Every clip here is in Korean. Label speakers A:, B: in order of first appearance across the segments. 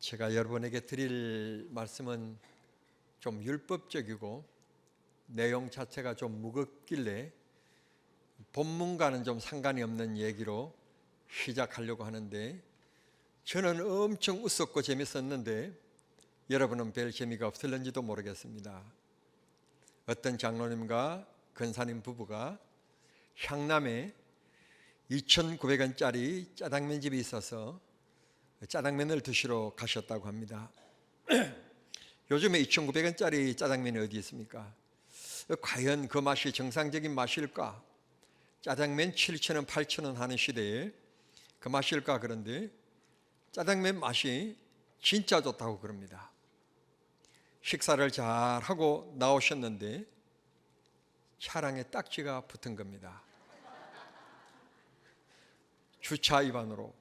A: 제가 여러분에게 드릴 말씀은 좀 율법적이고 내용 자체가 좀 무겁길래 본문과는 좀 상관이 없는 얘기로 시작하려고 하는데, 저는 엄청 웃었고 재밌었는데 여러분은 별 재미가 없을는지도 모르겠습니다. 어떤 장로님과 권사님 부부가 향남에 2,900원짜리 짜장면 집이 있어서 짜장면을 드시러 가셨다고 합니다. 요즘에 2,900원짜리 짜장면이 어디 있습니까? 과연 그 맛이 정상적인 맛일까? 짜장면 7,000원, 8,000원 하는 시대에 그 맛일까? 그런데 짜장면 맛이 진짜 좋다고 그럽니다. 식사를 잘 하고 나오셨는데 차량에 딱지가 붙은 겁니다. 주차 위반으로.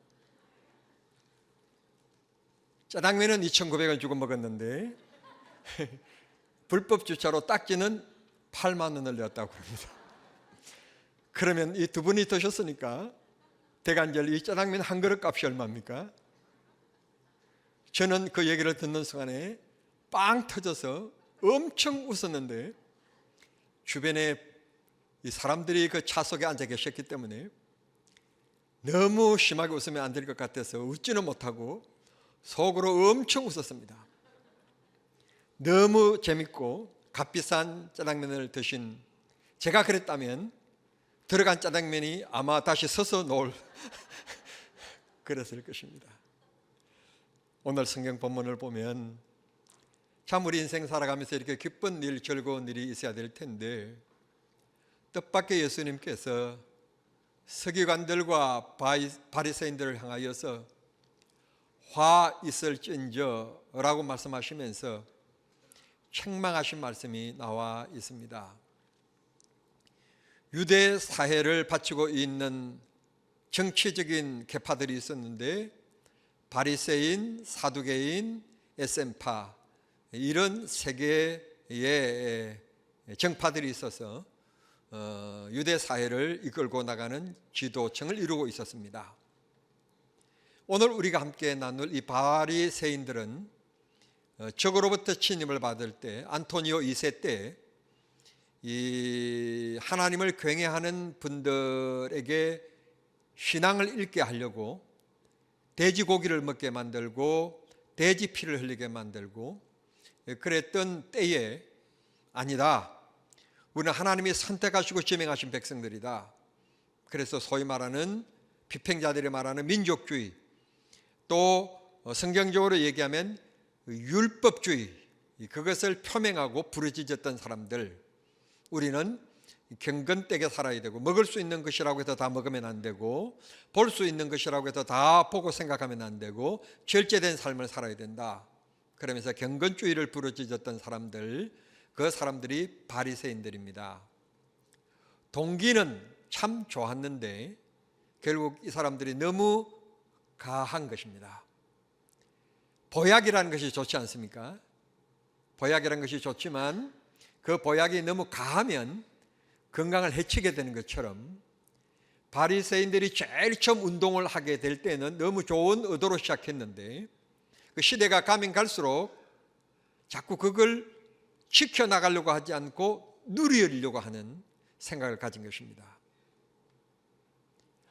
A: 짜장면은 2,900원 주고 먹었는데 불법 주차로 딱지는 8만 원을 냈다고 합니다. 그러면 이 두 분이 드셨으니까 대간절 이 짜장면 한 그릇 값이 얼마입니까? 저는 그 얘기를 듣는 순간에 빵 터져서 엄청 웃었는데, 주변에 이 사람들이 그 차 속에 앉아 계셨기 때문에 너무 심하게 웃으면 안 될 것 같아서 웃지는 못하고 속으로 엄청 웃었습니다. 너무 재밌고 값비싼 짜장면을 드신 제가 그랬다면 들어간 짜장면이 아마 다시 서서 놓을 그랬을 것입니다. 오늘 성경 본문을 보면 참 우리 인생 살아가면서 이렇게 기쁜 일, 즐거운 일이 있어야 될 텐데, 뜻밖의 예수님께서 서기관들과 바리새인들을 향하여서 화 있을진저 라고 말씀하시면서 책망하신 말씀이 나와 있습니다. 유대 사회를 바치고 있는 정치적인 계파들이 있었는데, 바리새인, 사두개인, 에센파, 이런 세 개의 정파들이 있어서 유대 사회를 이끌고 나가는 지도층을 이루고 있었습니다. 오늘 우리가 함께 나눌 이 바리새인들은 적으로부터 침입을 받을 때, 안토니오 2세 때 이 하나님을 경외하는 분들에게 신앙을 잃게 하려고 돼지고기를 먹게 만들고 돼지 피를 흘리게 만들고 그랬던 때에, 아니다, 우리는 하나님이 선택하시고 지명하신 백성들이다. 그래서 소위 말하는 비평자들이 말하는 민족주의, 또 성경적으로 얘기하면 율법주의, 그것을 표명하고 부르짖었던 사람들, 우리는 경건되게 살아야 되고, 먹을 수 있는 것이라고 해서 다 먹으면 안 되고, 볼 수 있는 것이라고 해서 다 보고 생각하면 안 되고, 절제된 삶을 살아야 된다. 그러면서 경건주의를 부르짖었던 사람들, 그 사람들이 바리새인들입니다. 동기는 참 좋았는데 결국 이 사람들이 너무 가한 것입니다. 보약이라는 것이 좋지 않습니까? 보약이라는 것이 좋지만 그 보약이 너무 가하면 건강을 해치게 되는 것처럼, 바리새인들이 제일 처음 운동을 하게 될 때는 너무 좋은 의도로 시작했는데 그 시대가 가면 갈수록 자꾸 그걸 지켜나가려고 하지 않고 누리려고 하는 생각을 가진 것입니다.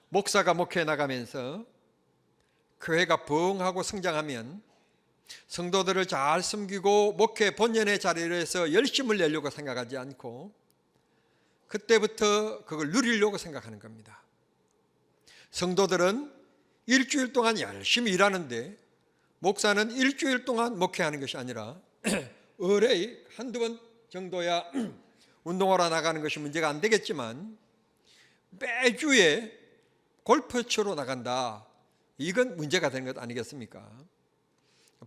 A: 목사가 목회해 나가면서 교회가 부흥하고 성장하면 성도들을 잘 섬기고 목회 본연의 자리에서 열심을 내려고 생각하지 않고 그때부터 그걸 누리려고 생각하는 겁니다. 성도들은 일주일 동안 열심히 일하는데 목사는 일주일 동안 목회하는 것이 아니라 의뢰 한두 번 정도야 운동하러 나가는 것이 문제가 안 되겠지만 매주에 골프 치러 나간다, 이건 문제가 되는 것 아니겠습니까?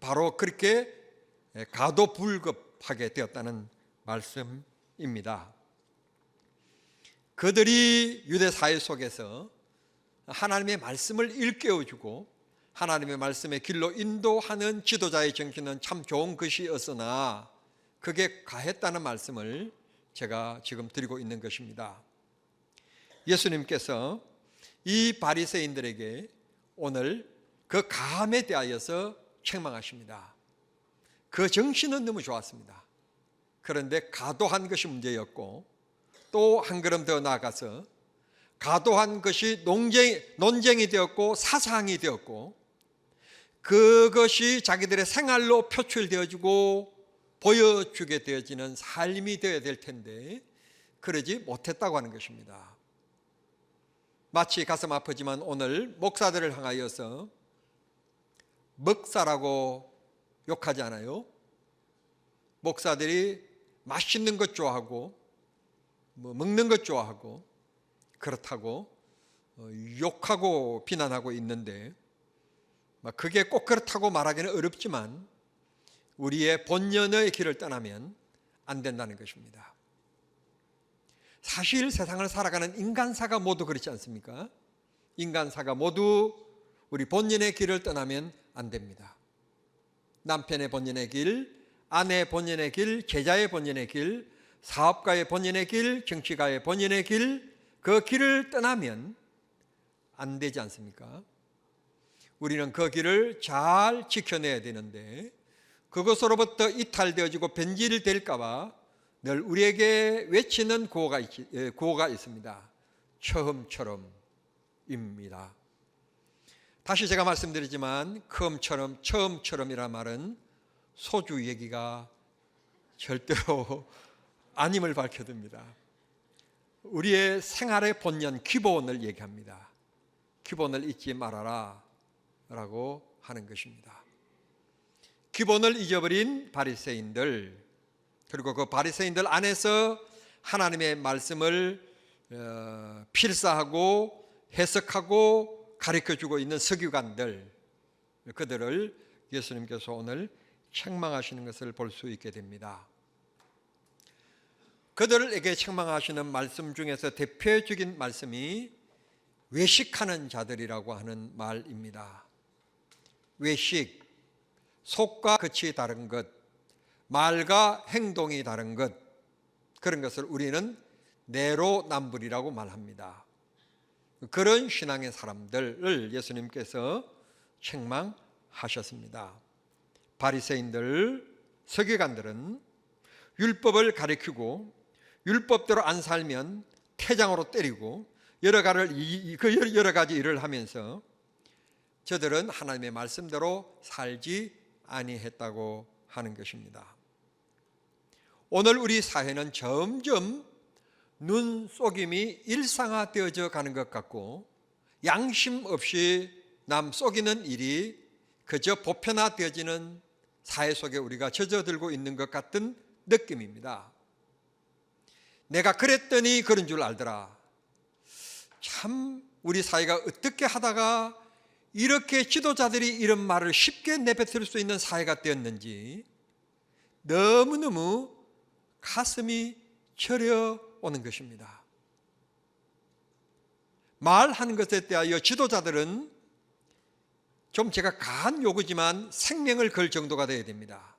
A: 바로 그렇게 가도불급하게 되었다는 말씀입니다. 그들이 유대 사회 속에서 하나님의 말씀을 일깨워주고 하나님의 말씀의 길로 인도하는 지도자의 정신은 참 좋은 것이었으나 그게 가했다는 말씀을 제가 지금 드리고 있는 것입니다. 예수님께서 이 바리새인들에게 오늘 그 가함에 대하여서 책망하십니다. 그 정신은 너무 좋았습니다. 그런데 과도한 것이 문제였고, 또 한 걸음 더 나아가서 과도한 것이 논쟁이 되었고 사상이 되었고, 그것이 자기들의 생활로 표출되어지고 보여주게 되어지는 삶이 되어야 될 텐데 그러지 못했다고 하는 것입니다. 마치 가슴 아프지만 오늘 목사들을 향하여서 먹사라고 욕하지 않아요? 목사들이 맛있는 것 좋아하고 먹는 것 좋아하고 그렇다고 욕하고 비난하고 있는데, 그게 꼭 그렇다고 말하기는 어렵지만 우리의 본연의 길을 떠나면 안 된다는 것입니다. 사실 세상을 살아가는 인간사가 모두 그렇지 않습니까? 인간사가 모두 우리 본연의 길을 떠나면 안 됩니다. 남편의 본연의 길, 아내의 본연의 길, 제자의 본연의 길, 사업가의 본연의 길, 정치가의 본연의 길, 그 길을 떠나면 안 되지 않습니까? 우리는 그 길을 잘 지켜내야 되는데 그것으로부터 이탈되어지고 변질될까 봐 늘 우리에게 외치는 구호가 있습니다. 처음처럼입니다. 다시 제가 말씀드리지만 처음처럼이란 말은 소주 얘기가 절대로 아님을 밝혀듭니다. 우리의 생활의 본연, 기본을 얘기합니다. 기본을 잊지 말아라 라고 하는 것입니다. 기본을 잊어버린 바리새인들, 그리고 그 바리새인들 안에서 하나님의 말씀을 필사하고 해석하고 가르쳐주고 있는 서기관들, 그들을 예수님께서 오늘 책망하시는 것을 볼 수 있게 됩니다. 그들에게 책망하시는 말씀 중에서 대표적인 말씀이 외식하는 자들이라고 하는 말입니다. 외식, 속과 겉이 다른 것, 말과 행동이 다른 것, 그런 것을 우리는 내로남불이라고 말합니다. 그런 신앙의 사람들을 예수님께서 책망하셨습니다. 바리새인들, 서기관들은 율법을 가리키고 율법대로 안 살면 태장으로 때리고 여러 가지 일을 하면서 저들은 하나님의 말씀대로 살지 아니했다고 하는 것입니다. 오늘 우리 사회는 점점 눈속임이 일상화되어져 가는 것 같고 양심 없이 남 속이는 일이 그저 보편화되어지는 사회 속에 우리가 젖어들고 있는 것 같은 느낌입니다. 내가 그랬더니 그런 줄 알더라. 참 우리 사회가 어떻게 하다가 이렇게 지도자들이 이런 말을 쉽게 내뱉을 수 있는 사회가 되었는지 너무너무 가슴이 저려오는 것입니다. 말하는 것에 대하여 지도자들은 좀 제가 가한 요구지만 생명을 걸 정도가 되어야 됩니다.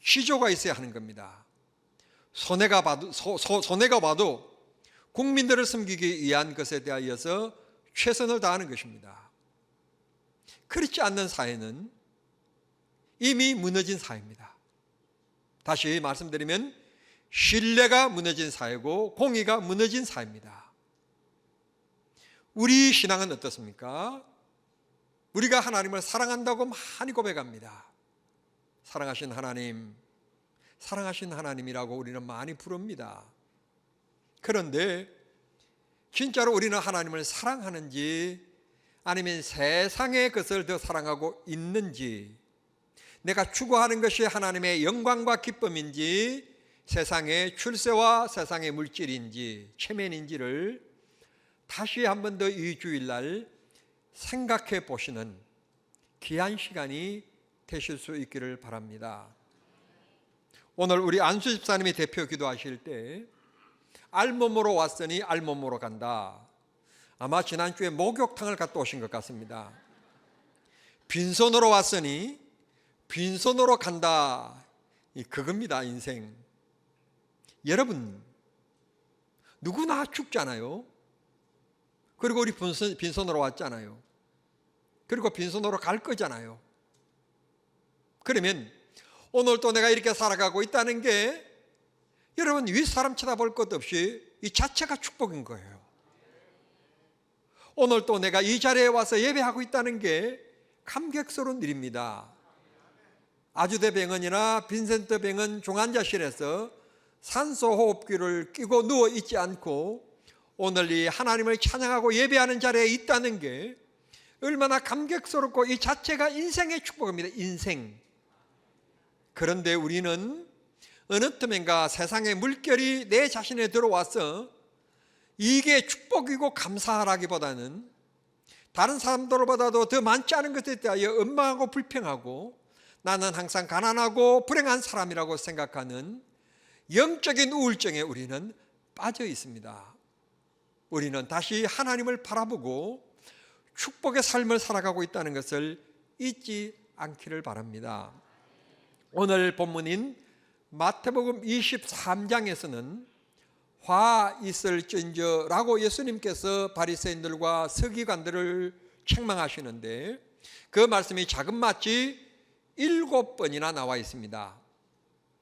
A: 시조가 있어야 하는 겁니다. 손해가 봐도 국민들을 섬기기 위한 것에 대하여서 최선을 다하는 것입니다. 그렇지 않는 사회는 이미 무너진 사회입니다. 다시 말씀드리면 신뢰가 무너진 사회고 공의가 무너진 사회입니다. 우리 신앙은 어떻습니까? 우리가 하나님을 사랑한다고 많이 고백합니다. 사랑하신 하나님이라고 우리는 많이 부릅니다. 그런데 진짜로 우리는 하나님을 사랑하는지 아니면 세상의 것을 더 사랑하고 있는지, 내가 추구하는 것이 하나님의 영광과 기쁨인지 세상의 출세와 세상의 물질인지 체면인지를 다시 한 번 더 이 주일날 생각해 보시는 귀한 시간이 되실 수 있기를 바랍니다. 오늘 우리 안수 집사님이 대표 기도하실 때 알몸으로 왔으니 알몸으로 간다. 아마 지난주에 목욕탕을 갔다 오신 것 같습니다. 빈손으로 왔으니 빈손으로 간다. 그겁니다, 인생. 여러분, 누구나 죽잖아요. 그리고 우리 빈손으로 왔잖아요. 그리고 빈손으로 갈 거잖아요. 그러면 오늘 또 내가 이렇게 살아가고 있다는 게 여러분 윗사람 쳐다볼 것 없이 이 자체가 축복인 거예요. 오늘 또 내가 이 자리에 와서 예배하고 있다는 게 감격스러운 일입니다. 아주대 병원이나 빈센트 병원 중환자실에서 산소호흡기를 끼고 누워 있지 않고 오늘 이 하나님을 찬양하고 예배하는 자리에 있다는 게 얼마나 감격스럽고 이 자체가 인생의 축복입니다. 인생. 그런데 우리는 어느 틈엔가 세상의 물결이 내 자신에 들어와서 이게 축복이고 감사하라기보다는 다른 사람들보다도 더 많지 않은 것에 대하여 원망하고 불평하고 나는 항상 가난하고 불행한 사람이라고 생각하는 영적인 우울증에 우리는 빠져 있습니다. 우리는 다시 하나님을 바라보고 축복의 삶을 살아가고 있다는 것을 잊지 않기를 바랍니다. 오늘 본문인 마태복음 23장에서는 화 있을진저라고 예수님께서 바리새인들과 서기관들을 책망하시는데 그 말씀이 자그마치 7번이나 나와 있습니다.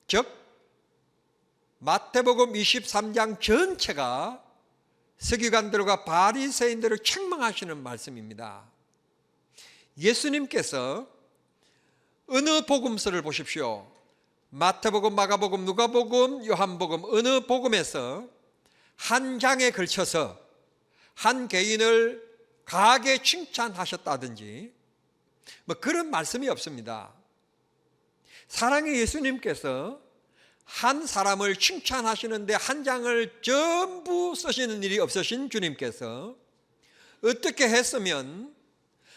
A: 즉 마태복음 23장 전체가 서기관들과 바리새인들을 책망하시는 말씀입니다. 예수님께서 어느 복음서를 보십시오. 마태복음, 마가복음, 누가복음, 요한복음 어느 복음에서 한 장에 걸쳐서 한 개인을 강하게 칭찬하셨다든지 뭐 그런 말씀이 없습니다. 사랑의 예수님께서 한 사람을 칭찬하시는데 한 장을 전부 쓰시는 일이 없으신 주님께서 어떻게 했으면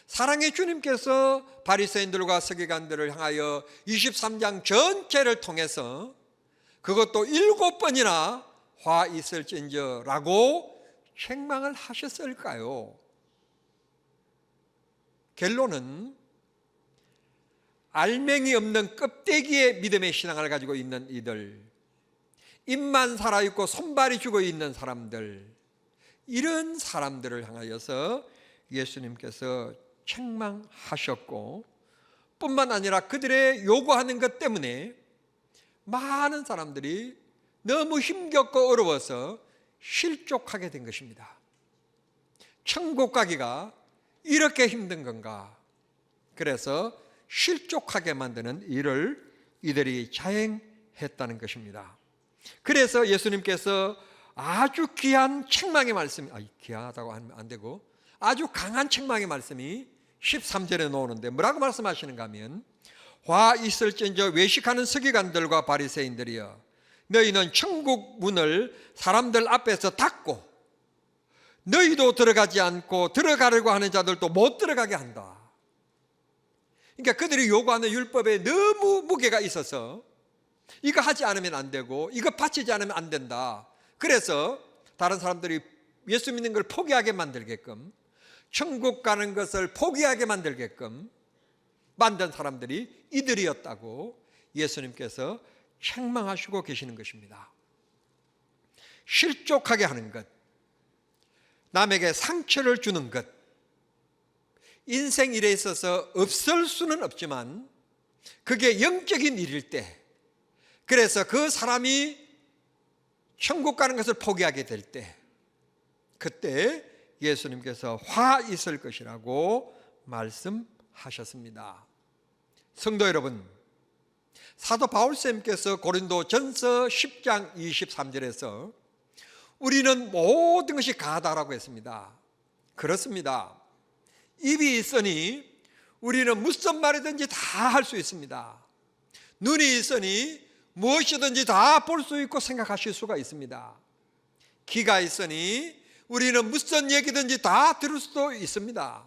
A: 사랑의 주님께서 바리새인들과 서기관들을 향하여 23장 전체를 통해서 그것도 7번이나 화 있을진저라고 책망을 하셨을까요? 결론은 알맹이 없는 껍데기의 믿음의 신앙을 가지고 있는 이들, 입만 살아있고 손발이 죽어있는 사람들, 이런 사람들을 향하여서 예수님께서 책망하셨고 뿐만 아니라 그들의 요구하는 것 때문에 많은 사람들이 너무 힘겹고 어려워서 실족하게 된 것입니다. 천국 가기가 이렇게 힘든 건가? 그래서 실족하게 만드는 일을 이들이 자행했다는 것입니다. 그래서 예수님께서 아주 귀한 책망의 말씀, 귀하다고 하면 안 되고 아주 강한 책망의 말씀이 13절에 나오는데 뭐라고 말씀하시는가 하면 화 있을진저 외식하는 서기관들과 바리새인들이여 너희는 천국 문을 사람들 앞에서 닫고 너희도 들어가지 않고 들어가려고 하는 자들도 못 들어가게 한다. 그러니까 그들이 요구하는 율법에 너무 무게가 있어서 이거 하지 않으면 안 되고 이거 바치지 않으면 안 된다. 그래서 다른 사람들이 예수 믿는 걸 포기하게 만들게끔 천국 가는 것을 포기하게 만들게끔 만든 사람들이 이들이었다고 예수님께서 책망하시고 계시는 것입니다. 실족하게 하는 것, 남에게 상처를 주는 것, 인생 일에 있어서 없을 수는 없지만 그게 영적인 일일 때, 그래서 그 사람이 천국 가는 것을 포기하게 될 때, 그때 예수님께서 화 있을 것이라고 말씀하셨습니다. 성도 여러분, 사도 바울쌤께서 고린도 전서 10장 23절에서 우리는 모든 것이 가다라고 했습니다. 그렇습니다. 입이 있으니 우리는 무슨 말이든지 다 할 수 있습니다. 눈이 있으니 무엇이든지 다 볼 수 있고 생각하실 수가 있습니다. 귀가 있으니 우리는 무슨 얘기든지 다 들을 수도 있습니다.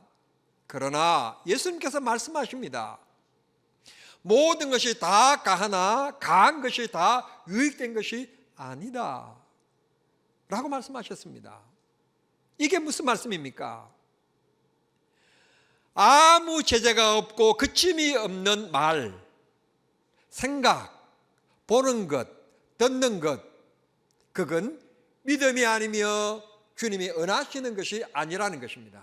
A: 그러나 예수님께서 말씀하십니다. 모든 것이 다 가하나 가한 것이 다 유익된 것이 아니다 라고 말씀하셨습니다. 이게 무슨 말씀입니까? 아무 제재가 없고 그침이 없는 말, 생각, 보는 것, 듣는 것, 그건 믿음이 아니며 주님이 은하시는 것이 아니라는 것입니다.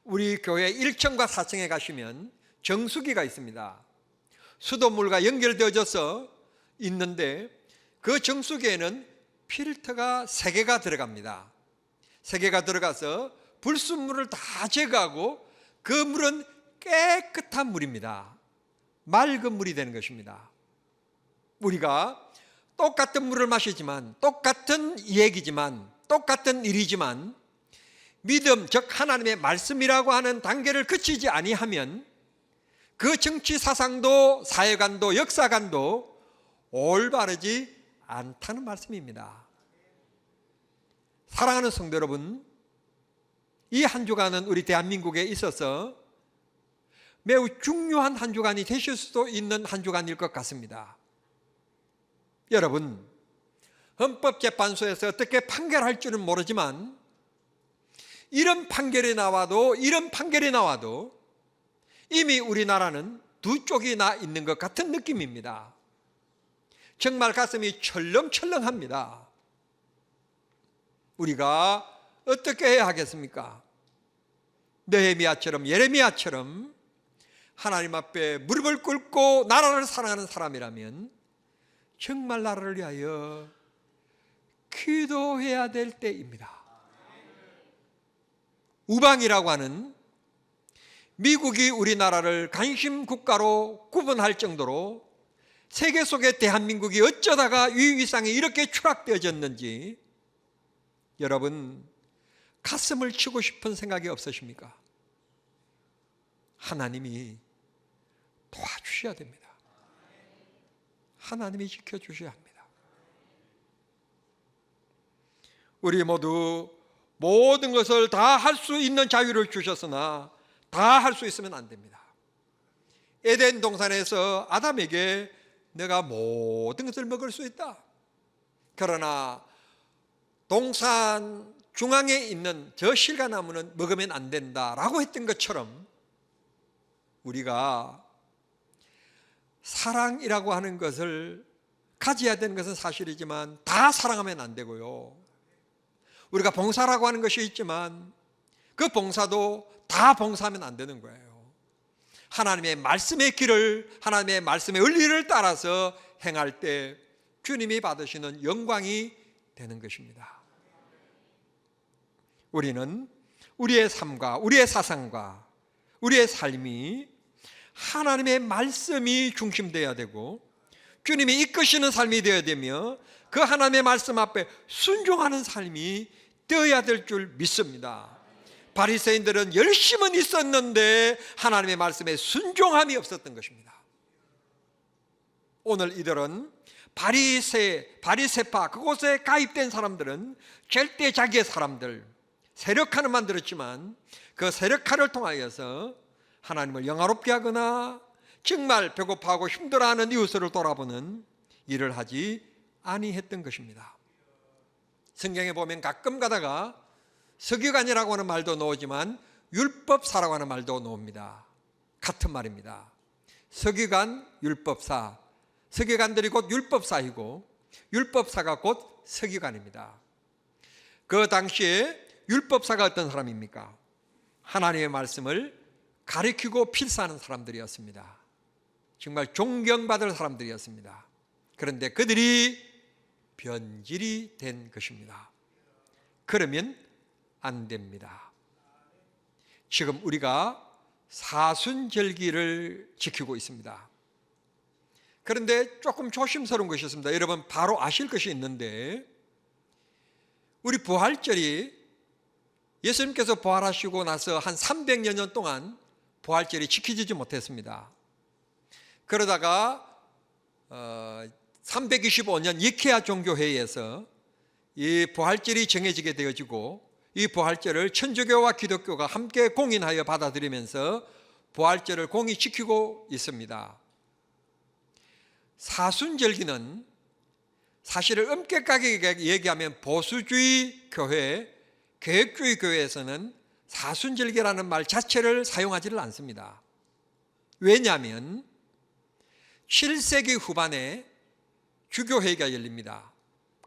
A: 우리 교회 1층과 4층에 가시면 정수기가 있습니다. 수돗물과 연결되어져서 있는데 그 정수기에는 필터가 3개가 들어갑니다. 3개가 들어가서 불순물을 다 제거하고 그 물은 깨끗한 물입니다. 맑은 물이 되는 것입니다. 우리가 똑같은 물을 마시지만, 똑같은 얘기지만, 똑같은 일이지만 믿음, 즉 하나님의 말씀이라고 하는 단계를 거치지 아니하면 그 정치 사상도 사회관도 역사관도 올바르지 않다는 말씀입니다. 사랑하는 성도 여러분, 이 한 주간은 우리 대한민국에 있어서 매우 중요한 한 주간이 되실 수도 있는 한 주간일 것 같습니다. 여러분, 헌법재판소에서 어떻게 판결할 줄은 모르지만 이런 판결이 나와도 이미 우리나라는 두 쪽이 나 있는 것 같은 느낌입니다. 정말 가슴이 철렁철렁합니다. 우리가 어떻게 해야 하겠습니까? 느헤미야처럼, 예레미야처럼 하나님 앞에 무릎을 꿇고 나라를 사랑하는 사람이라면 정말 나라를 위하여 기도해야 될 때입니다. 우방이라고 하는 미국이 우리나라를 간심 국가로 구분할 정도로 세계 속에 대한민국이 어쩌다가 위상에 이렇게 추락되어졌는지 여러분 가슴을 치고 싶은 생각이 없으십니까? 하나님이 도와주셔야 됩니다. 하나님이 지켜주셔야 합니다. 우리 모두 모든 것을 다 할 수 있는 자유를 주셨으나 다 할 수 있으면 안 됩니다. 에덴 동산에서 아담에게 내가 모든 것을 먹을 수 있다. 그러나 동산 중앙에 있는 저 실과나무는 먹으면 안 된다라고 했던 것처럼 우리가 사랑이라고 하는 것을 가져야 되는 것은 사실이지만 다 사랑하면 안 되고요. 우리가 봉사라고 하는 것이 있지만 그 봉사도 다 봉사하면 안 되는 거예요. 하나님의 말씀의 길을, 하나님의 말씀의 원리를 따라서 행할 때 주님이 받으시는 영광이 되는 것입니다. 우리는 우리의 삶과 우리의 사상과 우리의 삶이 하나님의 말씀이 중심되어야 되고 주님이 이끄시는 삶이 되어야 되며 그 하나님의 말씀 앞에 순종하는 삶이 되어야 될 줄 믿습니다. 바리새인들은 열심은 있었는데 하나님의 말씀에 순종함이 없었던 것입니다. 오늘 이들은 바리새파 그곳에 가입된 사람들은 절대 자기의 사람들 세력화는 만들었지만 그 세력화를 통하여서 하나님을 영화롭게 하거나 정말 배고파하고 힘들어하는 이웃을 돌아보는 일을 하지 아니했던 것입니다. 성경에 보면 가끔 가다가 서기관이라고 하는 말도 나오지만 율법사라고 하는 말도 나옵니다. 같은 말입니다. 서기관, 율법사. 서기관들이 곧 율법사이고 율법사가 곧 서기관입니다. 그 당시에 율법사가 어떤 사람입니까? 하나님의 말씀을 가르치고 필사하는 사람들이었습니다. 정말 존경받을 사람들이었습니다. 그런데 그들이 변질이 된 것입니다. 그러면 안 됩니다. 지금 우리가 사순절기를 지키고 있습니다. 그런데 조금 조심스러운 것이 있습니다. 여러분 바로 아실 것이 있는데 우리 부활절이 예수님께서 부활하시고 나서 한 300여 년 동안 부활절이 지켜지지 못했습니다. 그러다가 325년 니케아 종교회의에서 이 부활절이 정해지게 되어지고 이 부활절을 천주교와 기독교가 함께 공인하여 받아들이면서 부활절을 공히 지키고 있습니다. 사순절기는 사실을 엄격하게 얘기하면 보수주의 교회, 계획주의 교회에서는 사순절기라는 말 자체를 사용하지를 않습니다. 왜냐하면 7세기 후반에 주교회의가 열립니다.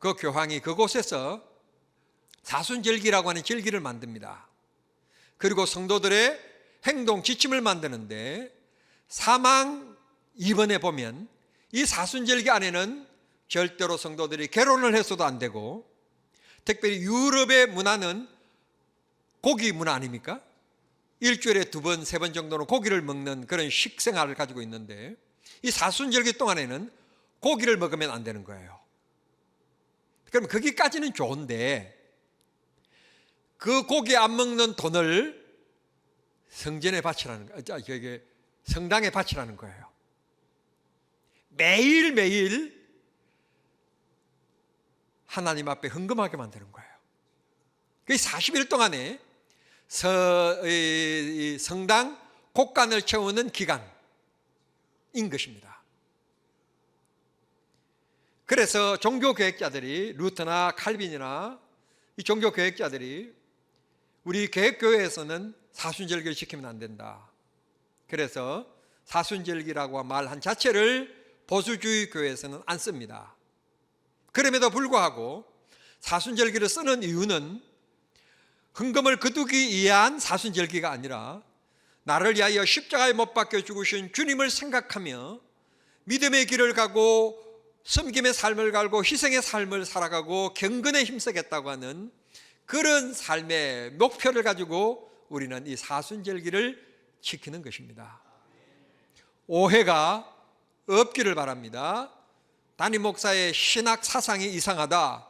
A: 그 교황이 그곳에서 사순절기라고 하는 절기를 만듭니다. 그리고 성도들의 행동 지침을 만드는데 사망 2번에 보면 이 사순절기 안에는 절대로 성도들이 결혼을 해서도 안 되고, 특별히 유럽의 문화는 고기 문화 아닙니까? 일주일에 2번, 3번 정도는 고기를 먹는 그런 식생활을 가지고 있는데, 이 사순절기 동안에는 고기를 먹으면 안 되는 거예요. 그럼 거기까지는 좋은데, 그 고기 안 먹는 돈을 성전에 바치라는 거예요. 성당에 바치라는 거예요. 매일매일 하나님 앞에 헌금하게 만드는 거예요. 그 40일 동안에 성당 곳간을 채우는 기간인 것입니다. 그래서 종교개혁자들이, 루터나 칼빈이나 이 종교개혁자들이 우리 개혁교회에서는 사순절기를 지키면 안 된다. 그래서 사순절기라고 말한 자체를 보수주의 교회에서는 안 씁니다. 그럼에도 불구하고 사순절기를 쓰는 이유는 헌금을 거두기 위한 사순절기가 아니라 나를 위하여 십자가에 못 박혀 죽으신 주님을 생각하며 믿음의 길을 가고 섬김의 삶을 갈고 희생의 삶을 살아가고 경건에 힘쓰겠다고 하는 그런 삶의 목표를 가지고 우리는 이 사순절기를 지키는 것입니다. 오해가 없기를 바랍니다. 담임 목사의 신학 사상이 이상하다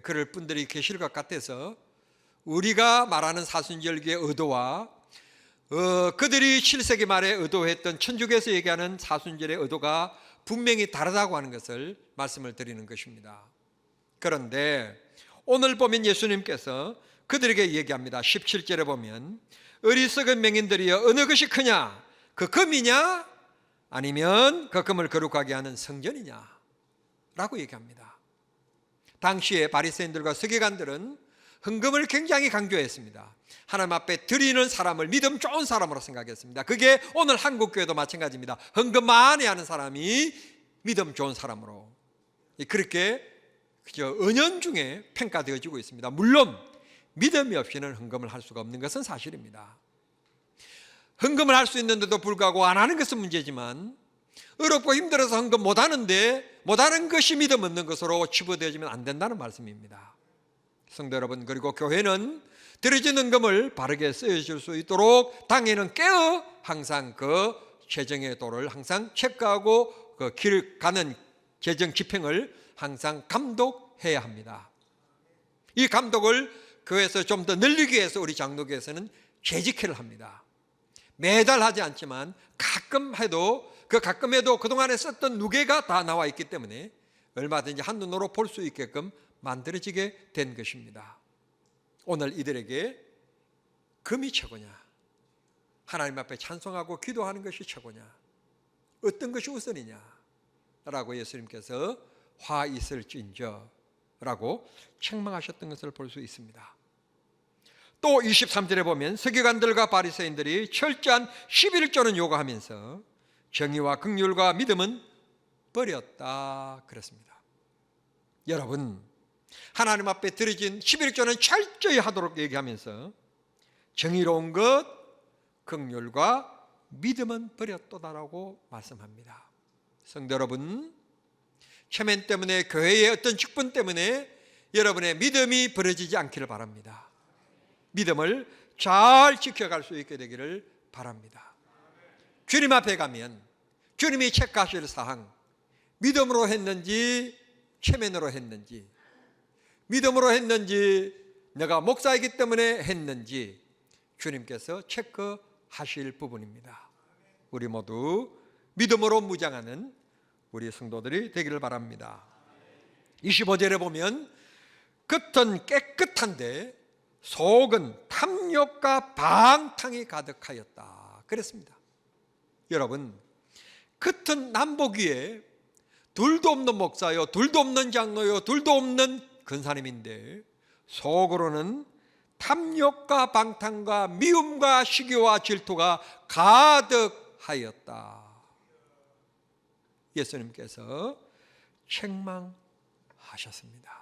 A: 그럴 분들이 계실 것 같아서 우리가 말하는 사순절기의 의도와 그들이 7세기 말에 의도했던 천주교에서 얘기하는 사순절의 의도가 분명히 다르다고 하는 것을 말씀을 드리는 것입니다. 그런데 오늘 보면 예수님께서 그들에게 얘기합니다. 17절에 보면 어리석은 맹인들이여 어느 것이 크냐, 그 금이냐 아니면 그 금을 거룩하게 하는 성전이냐 라고 얘기합니다. 당시에 바리새인들과 서기관들은 헌금을 굉장히 강조했습니다. 하나님 앞에 드리는 사람을 믿음 좋은 사람으로 생각했습니다. 그게 오늘 한국교회도 마찬가지입니다. 헌금 많이 하는 사람이 믿음 좋은 사람으로 그렇게 은연중에 평가되어지고 있습니다. 물론 믿음이 없이는 헌금을 할 수가 없는 것은 사실입니다. 헌금을 할 수 있는데도 불구하고 안 하는 것은 문제지만 어렵고 힘들어서 헌금 못하는데 못하는 것이 믿음 없는 것으로 치부되어지면 안 된다는 말씀입니다. 성도 여러분, 그리고 교회는 드려진 헌금을 바르게 쓰여질 수 있도록 당에는 깨어 항상 그 재정의 도를 항상 체크하고 그 길 가는 재정 집행을 항상 감독해야 합니다. 이 감독을 교회에서 좀 더 늘리기 위해서 우리 장로교에서는 재직회를 합니다. 매달 하지 않지만 가끔 해도 그동안에 썼던 누계가 다 나와 있기 때문에 얼마든지 한눈으로 볼 수 있게끔 만들어지게 된 것입니다. 오늘 이들에게 금이 최고냐, 하나님 앞에 찬송하고 기도하는 것이 최고냐, 어떤 것이 우선이냐 라고 예수님께서 화 있을진저 라고 책망하셨던 것을 볼 수 있습니다. 또 23절에 보면 서기관들과 바리새인들이 철저한 11조는 요구하면서 정의와 긍휼과 믿음은 버렸다 그랬습니다. 여러분, 하나님 앞에 드려진 11조는 철저히 하도록 얘기하면서 정의로운 것, 긍휼과 믿음은 버렸도다라고 말씀합니다. 성도 여러분, 체면 때문에, 교회의 어떤 직분 때문에 여러분의 믿음이 버려지지 않기를 바랍니다. 믿음을 잘 지켜갈 수 있게 되기를 바랍니다. 주님 앞에 가면 주님이 체크하실 사항, 믿음으로 했는지 체면으로 했는지, 믿음으로 했는지 내가 목사이기 때문에 했는지 주님께서 체크하실 부분입니다. 우리 모두 믿음으로 무장하는 우리 성도들이 되기를 바랍니다. 25절에 보면 겉은 깨끗한데 속은 탐욕과 방탕이 가득하였다 그랬습니다. 여러분, 겉은 남보기에 둘도 없는 목사요, 둘도 없는 장로요, 둘도 없는 근사님인데 속으로는 탐욕과 방탕과 미움과 시기와 질투가 가득하였다. 예수님께서 책망하셨습니다.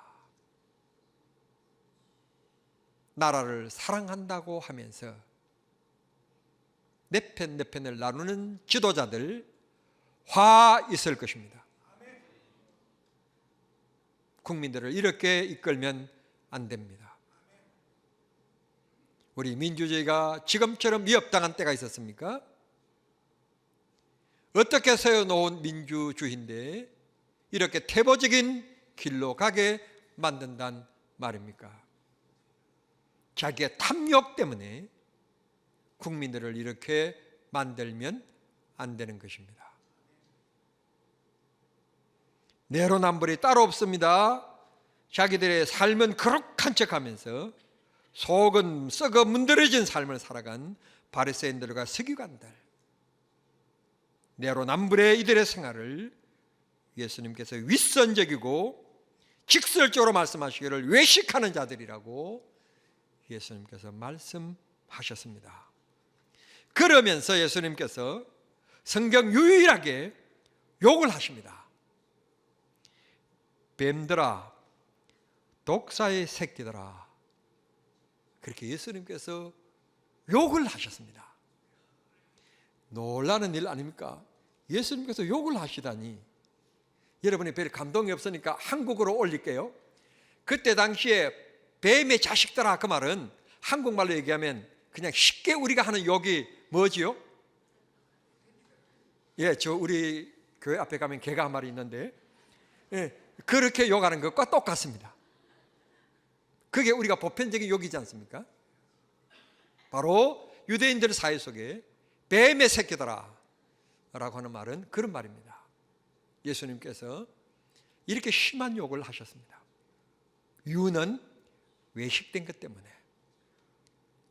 A: 나라를 사랑한다고 하면서 네 편, 네 편을 나누는 지도자들 화 있을 것입니다. 국민들을 이렇게 이끌면 안 됩니다. 우리 민주주의가 지금처럼 위협당한 때가 있었습니까? 어떻게 세워놓은 민주주의인데 이렇게 태보적인 길로 가게 만든단 말입니까? 자기의 탐욕 때문에 국민들을 이렇게 만들면 안 되는 것입니다. 내로남불이 따로 없습니다. 자기들의 삶은 거룩한 척하면서 속은 썩어 문드러진 삶을 살아간 바리새인들과 서기관들, 내로남불의 이들의 생활을 예수님께서 윗선적이고 직설적으로 말씀하시기를 외식하는 자들이라고 예수님께서 말씀하셨습니다. 그러면서 예수님께서 성경 유일하게 욕을 하십니다. 뱀들아, 독사의 새끼들아, 그렇게 예수님께서 욕을 하셨습니다. 놀라는 일 아닙니까? 예수님께서 욕을 하시다니. 여러분이 별 감동이 없으니까 한국어로 올릴게요. 그때 당시에 뱀의 자식들아, 그 말은 한국말로 얘기하면 그냥 쉽게 우리가 하는 욕이 뭐지요? 예, 저 우리 교회 앞에 가면 개가 한 마리 있는데, 예, 그렇게 욕하는 것과 똑같습니다. 그게 우리가 보편적인 욕이지 않습니까? 바로 유대인들 사회 속에 뱀의 새끼들아 라고 하는 말은 그런 말입니다. 예수님께서 이렇게 심한 욕을 하셨습니다. 이유는 외식된 것 때문에,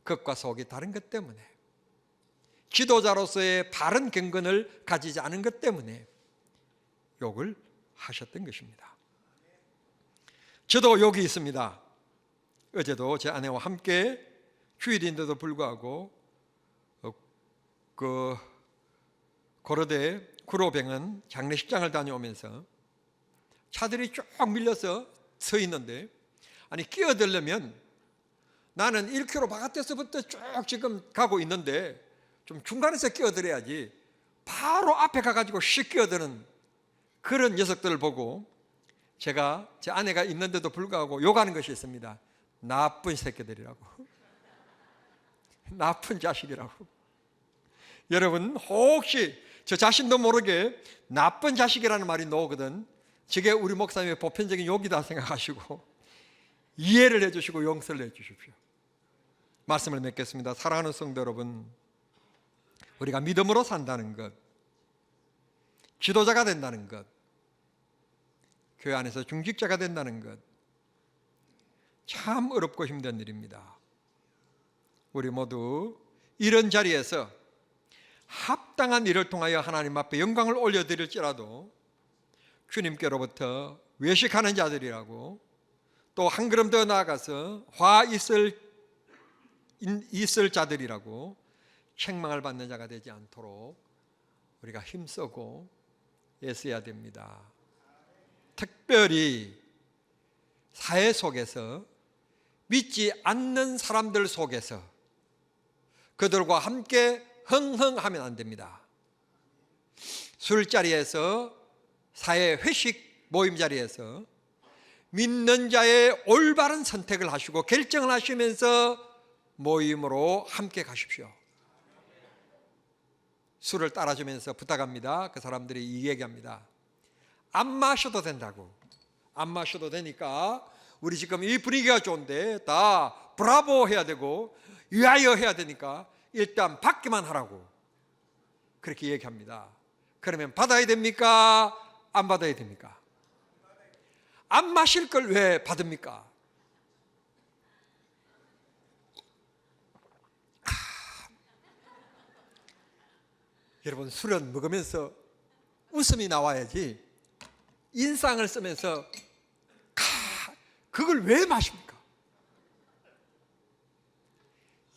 A: 겉과 속이 다른 것 때문에, 지도자로서의 바른 경건을 가지지 않은 것 때문에 욕을 하셨던 것입니다. 저도 욕이 있습니다. 어제도 제 아내와 함께 휴일인데도 불구하고 고려대 구로병원 장례식장을 다녀오면서 차들이 쭉 밀려서 서 있는데, 아니 끼어들려면 나는 1km 바깥에서부터 쭉 지금 가고 있는데 좀 중간에서 끼어들어야지 바로 앞에 가가지고 씩 끼어드는 그런 녀석들을 보고 제가 제 아내가 있는데도 불구하고 욕하는 것이 있습니다. 나쁜 새끼들이라고. 나쁜 자식이라고. 여러분 혹시 저 자신도 모르게 나쁜 자식이라는 말이 나오거든. 저게 우리 목사님의 보편적인 욕이다 생각하시고 이해를 해주시고 용서를 해주십시오. 말씀을 맺겠습니다. 사랑하는 성도 여러분, 우리가 믿음으로 산다는 것, 지도자가 된다는 것, 교회 안에서 중직자가 된다는 것, 참 어렵고 힘든 일입니다. 우리 모두 이런 자리에서 합당한 일을 통하여 하나님 앞에 영광을 올려드릴지라도 주님께로부터 외식하는 자들이라고, 또 한 걸음 더 나아가서 화 있을 자들이라고 책망을 받는 자가 되지 않도록 우리가 힘쓰고 애써야 됩니다. 특별히 사회 속에서 믿지 않는 사람들 속에서 그들과 함께 흥흥하면 안 됩니다. 술자리에서, 사회 회식 모임 자리에서 믿는 자의 올바른 선택을 하시고 결정을 하시면서 모임으로 함께 가십시오. 술을 따라주면서 부탁합니다. 그 사람들이 이 얘기합니다. 안 마셔도 된다고. 안 마셔도 되니까 우리 지금 이 분위기가 좋은데 다 브라보 해야 되고 위하여 해야 되니까 일단 받기만 하라고 그렇게 얘기합니다. 그러면 받아야 됩니까? 안 받아야 됩니까? 안 마실 걸 왜 받습니까? 여러분, 술은 먹으면서 웃음이 나와야지 인상을 쓰면서 그걸 왜 마십니까?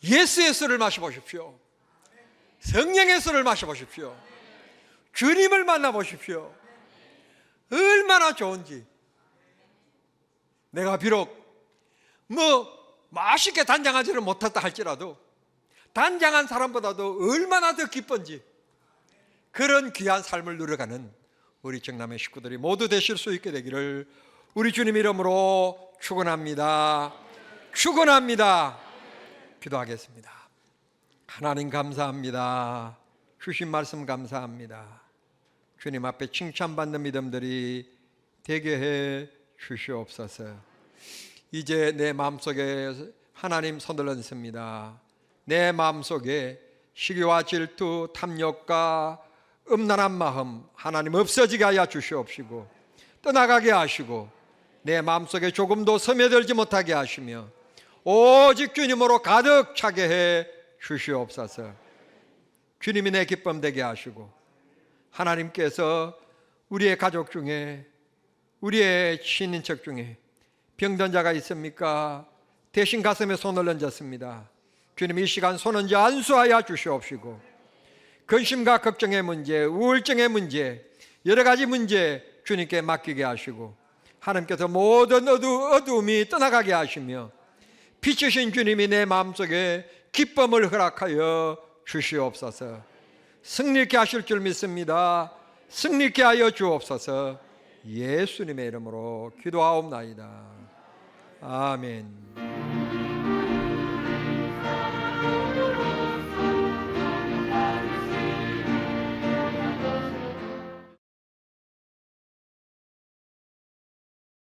A: 예수의 술을 마셔보십시오. 성령의 술을 마셔보십시오. 주님을 만나보십시오. 얼마나 좋은지. 내가 비록 맛있게 단장하지를 못했다 할지라도 단장한 사람보다도 얼마나 더 기쁜지 그런 귀한 삶을 누려가는 우리 정남의 식구들이 모두 되실 수 있게 되기를 우리 주님 이름으로 축원합니다. 축원합니다. 기도하겠습니다. 하나님 감사합니다. 주신 말씀 감사합니다. 주님 앞에 칭찬받는 믿음들이 되게 해 주시옵소서. 이제 내 마음속에 하나님 손을 얹습니다. 내 마음속에 시기와 질투, 탐욕과 음란한 마음 하나님 없어지게 하여 주시옵시고 떠나가게 하시고 내 마음속에 조금도 스며들지 못하게 하시며 오직 주님으로 가득 차게 해 주시옵소서. 주님이 내 기쁨 되게 하시고 하나님께서 우리의 가족 중에 우리의 친인척 중에 병든 자가 있습니까? 대신 가슴에 손을 얹었습니다. 주님 이 시간 손 얹어 안수하여 주시옵시고 근심과 걱정의 문제, 우울증의 문제, 여러 가지 문제 주님께 맡기게 하시고 하나님께서 모든 어두움이 떠나가게 하시며 빛이신 주님이 내 마음속에 기쁨을 허락하여 주시옵소서. 승리케 하실 줄 믿습니다. 승리케 하여 주옵소서. 예수님의 이름으로 기도하옵나이다. 아멘.